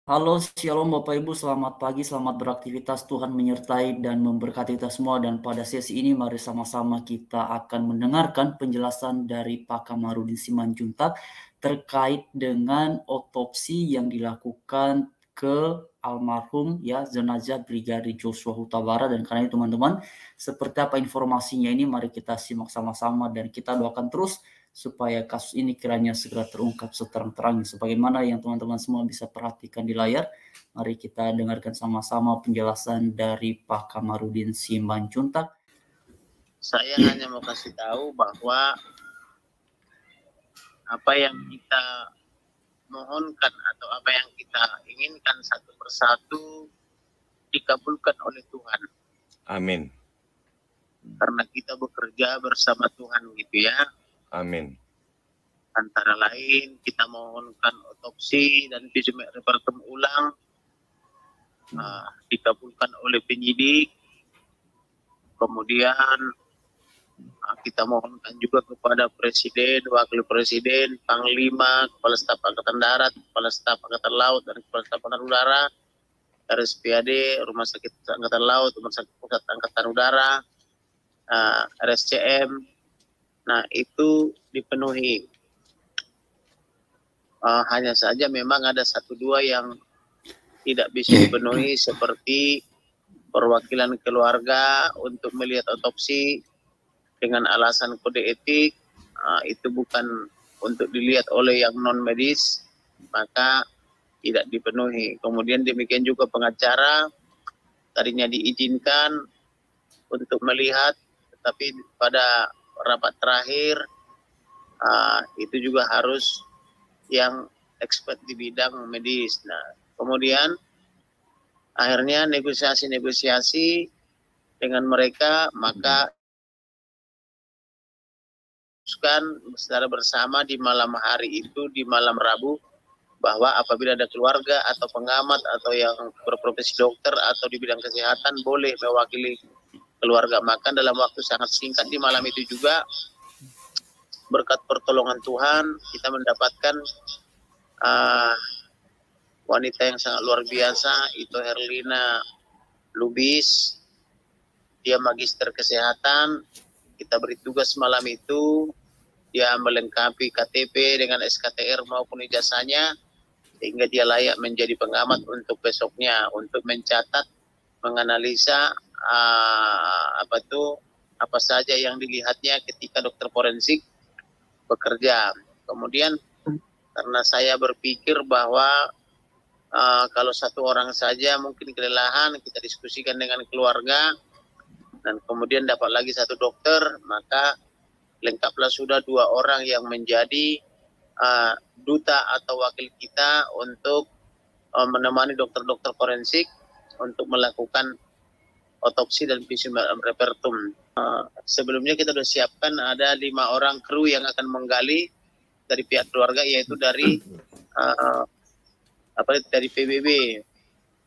Halo, shalom Bapak Ibu, selamat pagi, selamat beraktivitas. Tuhan menyertai dan memberkati kita semua. Dan pada sesi ini mari sama-sama kita akan mendengarkan penjelasan dari Pak Kamarudin Simanjuntak terkait dengan otopsi yang dilakukan ke almarhum ya jenazah Brigadir Joshua Huta Barat. Dan karena itu teman-teman, seperti apa informasinya ini mari kita simak sama-sama dan kita doakan terus supaya kasus ini kiranya segera terungkap seterang-terangnya. Sebagaimana yang teman-teman semua bisa perhatikan di layar, mari kita dengarkan sama-sama penjelasan dari Pak Kamarudin Simanjuntak. Saya hanya mau kasih tahu bahwa apa yang kita mohonkan atau apa yang kita inginkan satu persatu dikabulkan oleh Tuhan. Amin. Karena kita bekerja bersama Tuhan gitu ya. Amin. Antara lain kita mohonkan otopsi dan visum et repertum ulang dikabulkan oleh penyidik. Kemudian kita mohonkan juga kepada Presiden, Wakil Presiden, Panglima, Kepala Staf Angkatan Darat, Kepala Staf Angkatan Laut, dan Kepala Staf Angkatan Udara, RSPAD, Rumah Sakit Angkatan Laut, Rumah Sakit Pusat Angkatan Udara, RSCM. Nah, itu dipenuhi. Hanya saja memang ada satu dua yang tidak bisa dipenuhi, seperti perwakilan keluarga untuk melihat otopsi dengan alasan kode etik. Itu bukan untuk dilihat oleh yang non medis, maka tidak dipenuhi. Kemudian demikian juga pengacara tadinya diizinkan untuk melihat, tetapi pada rapat terakhir itu juga harus yang expert di bidang medis. Nah, kemudian akhirnya negosiasi dengan mereka, maka secara bersama di malam hari itu, di malam Rabu, bahwa apabila ada keluarga atau pengamat atau yang berprofesi dokter atau di bidang kesehatan boleh mewakili keluarga. Maka dalam waktu sangat singkat di malam itu juga, berkat pertolongan Tuhan, kita mendapatkan wanita yang sangat luar biasa, itu Herlina Lubis. Dia magister kesehatan. Kita beri tugas malam itu, dia melengkapi KTP dengan SKTR maupun ijazahnya, sehingga dia layak menjadi pengamat untuk besoknya, untuk mencatat, menganalisa apa saja yang dilihatnya ketika dokter forensik bekerja. Kemudian karena saya berpikir bahwa kalau satu orang saja mungkin kelelahan, kita diskusikan dengan keluarga, dan kemudian dapat lagi satu dokter, maka lengkaplah sudah 2 orang yang menjadi duta atau wakil kita untuk menemani dokter-dokter forensik untuk melakukan otopsi dan visum et repertum. Sebelumnya kita sudah siapkan ada 5 orang kru yang akan menggali dari pihak keluarga, yaitu dari dari PBB,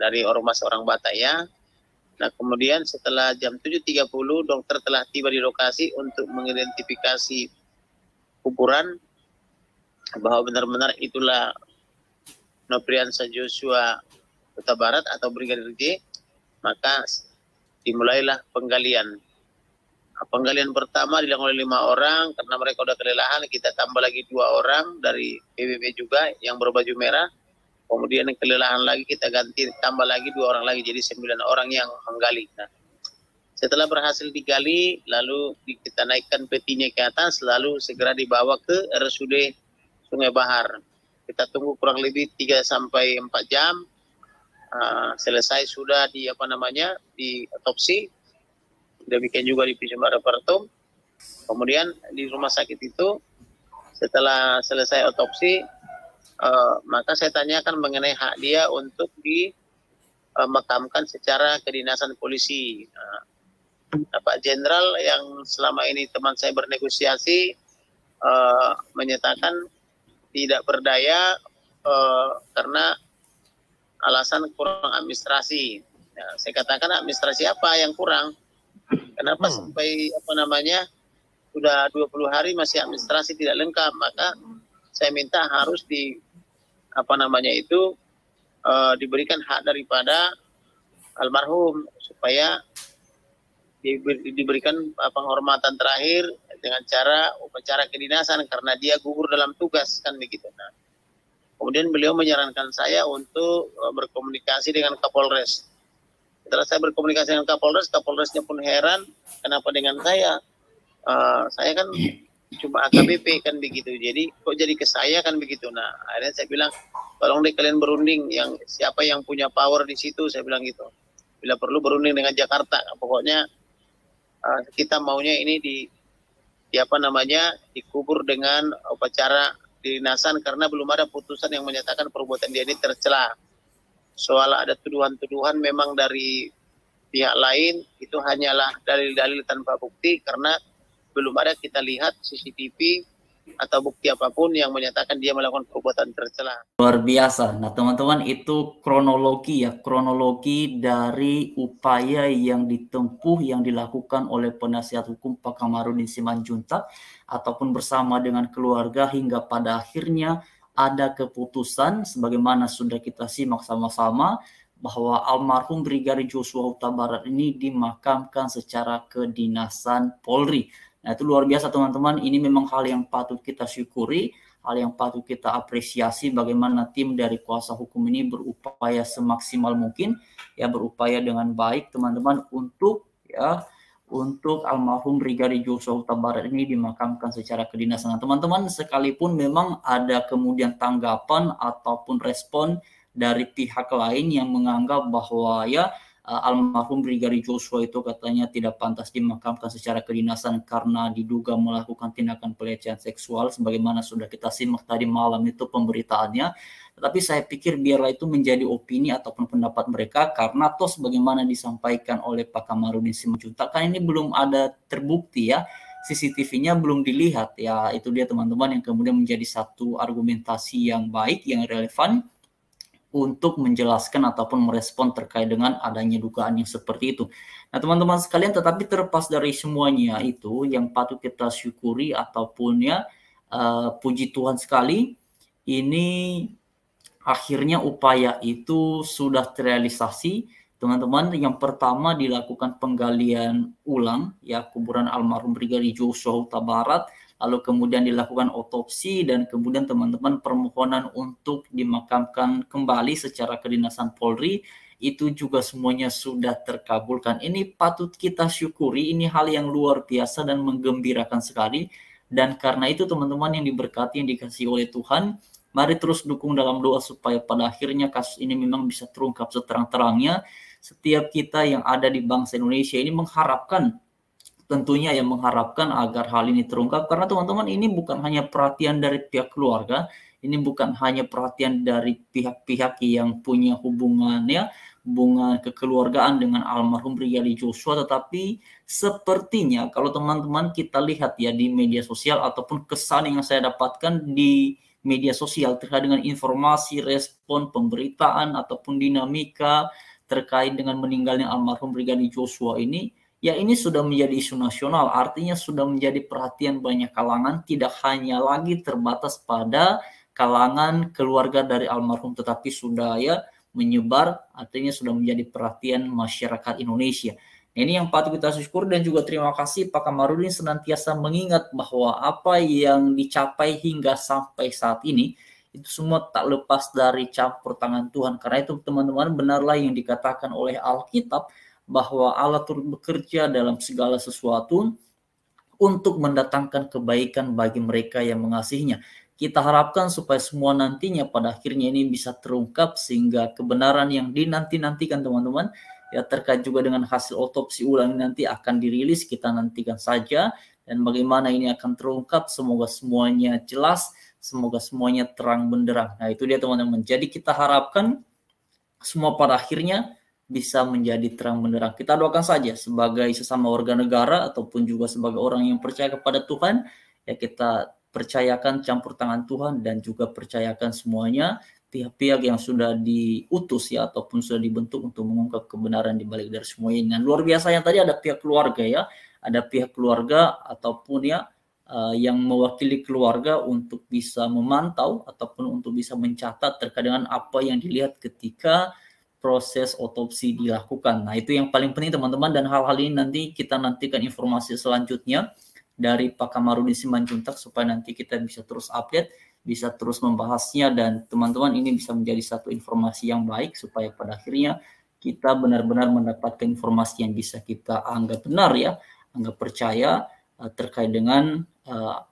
dari Ormas Orang Batak ya. Nah, kemudian setelah jam 7.30 dokter telah tiba di lokasi untuk mengidentifikasi kuburan bahwa benar-benar itulah Nopriansa Joshua Huta Barat atau Brigadir J. Maka dimulailah penggalian. Penggalian pertama dilakukan oleh 5 orang karena mereka sudah kelelahan. Kita tambah lagi 2 orang dari PBB juga yang berbaju merah. Kemudian yang kelelahan lagi kita ganti, tambah lagi 2 orang lagi, jadi 9 orang yang menggali. Nah, setelah berhasil digali, lalu kita naikkan petinya ke atas, lalu segera dibawa ke RSUD Sungai Bahar. Kita tunggu kurang lebih 3 sampai 4 jam. Selesai sudah di otopsi. Demikian juga di visum et repertum. Kemudian di rumah sakit itu setelah selesai otopsi, maka saya tanyakan mengenai hak dia untuk dimakamkan secara kedinasan polisi. Pak Jenderal yang selama ini teman saya bernegosiasi menyatakan tidak berdaya karena alasan kurang administrasi. Nah, saya katakan administrasi apa yang kurang? Kenapa sampai sudah 20 hari masih administrasi tidak lengkap? Maka saya minta harus diberikan hak daripada almarhum supaya diberikan penghormatan terakhir dengan cara upacara kedinasan karena dia gugur dalam tugas kan begitu. Nah, kemudian beliau menyarankan saya untuk berkomunikasi dengan Kapolres. Setelah saya berkomunikasi dengan Kapolres, Kapolresnya pun heran kenapa dengan saya. Saya kan cuma AKBP kan begitu. Jadi kok jadi ke saya kan begitu. Nah, akhirnya saya bilang, tolong deh kalian berunding yang siapa yang punya power di situ, saya bilang gitu. Bila perlu berunding dengan Jakarta. Pokoknya kita maunya ini dikubur dengan upacara kedinasan karena belum ada putusan yang menyatakan perbuatan dia ini tercela. Soal ada tuduhan-tuduhan memang dari pihak lain itu hanyalah dalil-dalil tanpa bukti karena belum ada kita lihat CCTV atau bukti apapun yang menyatakan dia melakukan perbuatan tercela. Luar biasa. Nah, teman-teman, itu kronologi dari upaya yang ditempuh, yang dilakukan oleh penasihat hukum Pak Kamarudin Simanjuntak ataupun bersama dengan keluarga hingga pada akhirnya ada keputusan sebagaimana sudah kita simak sama-sama bahwa almarhum Brigadir Joshua Huta Barat ini dimakamkan secara kedinasan Polri. Nah, itu luar biasa teman-teman, ini memang hal yang patut kita syukuri, hal yang patut kita apresiasi bagaimana tim dari kuasa hukum ini berupaya semaksimal mungkin, ya berupaya dengan baik teman-teman untuk almarhum Brigadir Joshua Huta Barat ini dimakamkan secara kedinasan. Nah, teman-teman, sekalipun memang ada kemudian tanggapan ataupun respon dari pihak lain yang menganggap bahwa almarhum Brigadir Joshua itu katanya tidak pantas dimakamkan secara kedinasan karena diduga melakukan tindakan pelecehan seksual sebagaimana sudah kita simak tadi malam itu pemberitaannya. Tetapi saya pikir biarlah itu menjadi opini ataupun pendapat mereka karena toh sebagaimana disampaikan oleh Pak Kamarudin Simanjuntak kan ini belum ada terbukti ya. CCTV-nya belum dilihat ya. Itu dia teman-teman yang kemudian menjadi satu argumentasi yang baik, yang relevan untuk menjelaskan ataupun merespon terkait dengan adanya dugaan yang seperti itu. Nah, teman-teman sekalian, tetapi terlepas dari semuanya itu, yang patut kita syukuri ataupun puji Tuhan sekali, ini akhirnya upaya itu sudah terrealisasi. Teman-teman, yang pertama dilakukan penggalian ulang kuburan almarhum Brigadir Joshua Huta Barat, lalu kemudian dilakukan otopsi dan kemudian teman-teman permohonan untuk dimakamkan kembali secara kedinasan Polri itu juga semuanya sudah terkabulkan. Ini patut kita syukuri, ini hal yang luar biasa dan menggembirakan sekali. Dan karena itu teman-teman yang diberkati, yang dikasihi oleh Tuhan, mari terus dukung dalam doa supaya pada akhirnya kasus ini memang bisa terungkap seterang-terangnya. Setiap kita yang ada di bangsa Indonesia ini mengharapkan agar hal ini terungkap karena teman-teman ini bukan hanya perhatian dari pihak keluarga, ini bukan hanya perhatian dari pihak-pihak yang punya hubungan kekeluargaan dengan almarhum Brigadir Joshua, tetapi sepertinya kalau teman-teman kita lihat di media sosial ataupun kesan yang saya dapatkan di media sosial terkait dengan informasi, respon, pemberitaan ataupun dinamika terkait dengan meninggalnya almarhum Brigadir Joshua ini, ini sudah menjadi isu nasional, artinya sudah menjadi perhatian banyak kalangan, tidak hanya lagi terbatas pada kalangan keluarga dari almarhum, tetapi sudah menyebar, artinya sudah menjadi perhatian masyarakat Indonesia. Ini yang patut kita syukur dan juga terima kasih Pak Kamarudin senantiasa mengingat bahwa apa yang dicapai hingga sampai saat ini, itu semua tak lepas dari campur tangan Tuhan. Karena itu teman-teman, benarlah yang dikatakan oleh Alkitab, bahwa Allah turut bekerja dalam segala sesuatu untuk mendatangkan kebaikan bagi mereka yang mengasihinya. Kita harapkan supaya semua nantinya pada akhirnya ini bisa terungkap sehingga kebenaran yang dinanti-nantikan teman-teman terkait juga dengan hasil otopsi ulang nanti akan dirilis, kita nantikan saja dan bagaimana ini akan terungkap, semoga semuanya jelas, semoga semuanya terang benderang. Nah, itu dia teman-teman. Jadi kita harapkan semua pada akhirnya bisa menjadi terang benderang. Kita doakan saja sebagai sesama warga negara ataupun juga sebagai orang yang percaya kepada Tuhan, kita percayakan campur tangan Tuhan dan juga percayakan semuanya pihak-pihak yang sudah diutus ataupun sudah dibentuk untuk mengungkap kebenaran di balik dari semuanya. Dan luar biasa yang tadi ada pihak keluarga ada pihak keluarga ataupun yang mewakili keluarga untuk bisa memantau ataupun untuk bisa mencatat terkait dengan apa yang dilihat ketika proses otopsi dilakukan. Nah, itu yang paling penting teman-teman, dan hal-hal ini nanti kita nantikan informasi selanjutnya dari Pak Kamarudin Simanjuntak supaya nanti kita bisa terus update, bisa terus membahasnya, dan teman-teman ini bisa menjadi satu informasi yang baik supaya pada akhirnya kita benar-benar mendapatkan informasi yang bisa kita anggap benar ya, anggap percaya terkait dengan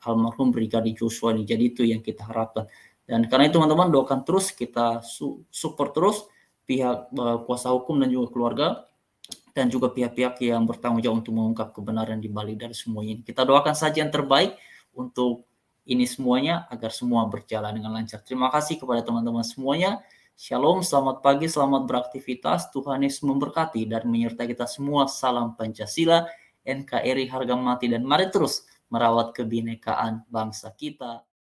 almarhum Brigadir Joshua ini. Jadi itu yang kita harapkan. Dan karena itu teman-teman doakan terus, kita support terus pihak kuasa hukum dan juga keluarga, dan juga pihak-pihak yang bertanggung jawab untuk mengungkap kebenaran di balik dari semua ini. Kita doakan saja yang terbaik untuk ini semuanya agar semua berjalan dengan lancar. Terima kasih kepada teman-teman semuanya. Shalom, selamat pagi, selamat beraktivitas. Tuhan Yesus memberkati dan menyertai kita semua. Salam Pancasila, NKRI harga mati, dan mari terus merawat kebinekaan bangsa kita.